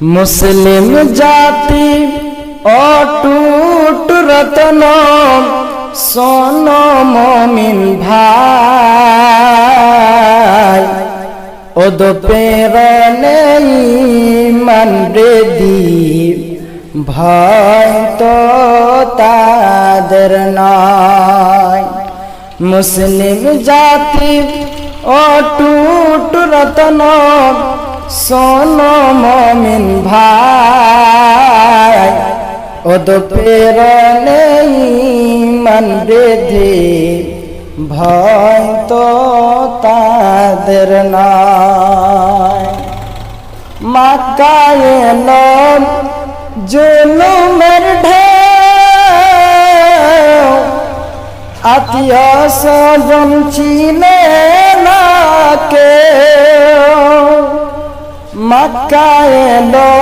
মুসলিম জাতি অটুট রতন শোন মুমিন ভাই, ওদ প্রেরণে ঈমান বৃদ্ধি ভয় তো তাদের নয়। মুসলিম জাতি অটুট রতন শোন মুমিন ভাই, ওদ প্রেরণে ঈমান বৃদ্ধি ভয় তো তাদের নয়। মক্কায় এলো জুলুমের ঢেউ, আত্মীয় স্বজন চিনে না কেউ। মক্কায় এলো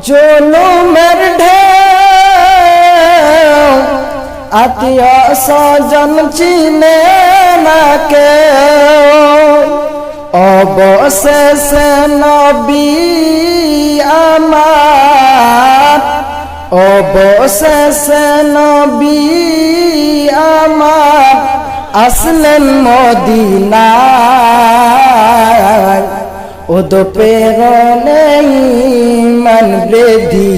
জুলুমের ঢেউ, আত্মীয় স্বজন চিনে না কেউ। অবশেষে নবী আমার, অবশেষে নবী আমার আসলেন মদিনায়, ওদ প্রেরণে ঈমান বৃদ্ধি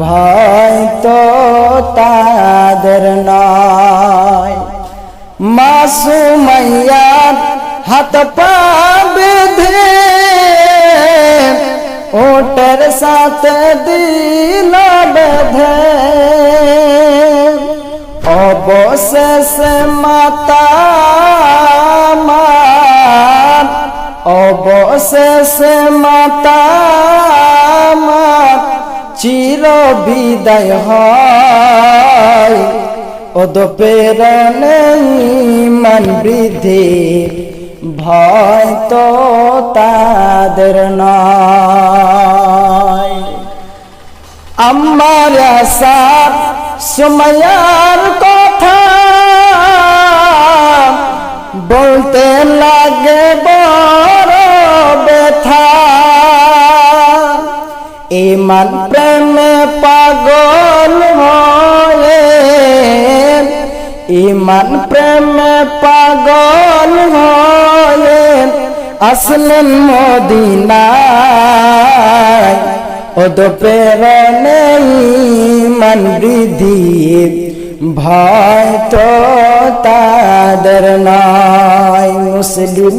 ভয় তো তাদের নয়। মা সুমাইয়ার হাত পা বেঁধে ওটের সাথে দিল বেঁধে, অবশেষে মাতা আমার, অবশেষে মাতা আমার চির বিদায় হয়, ওদ প্রেরণে ঈমান বৃদ্ধি ভয় তো তাদের নয়। আমার আসার সময়ার কথা বলতে লাগে বড় ব্যথা, ঈমান প্রেমে পাগল হয়ে, ঈমান প্রেমে পাগল হয়ে আসলেন মদিনায়, ওদ প্রেরণে ঈমান বৃদ্ধি ভয় তো তাদের নয়। মুসলিম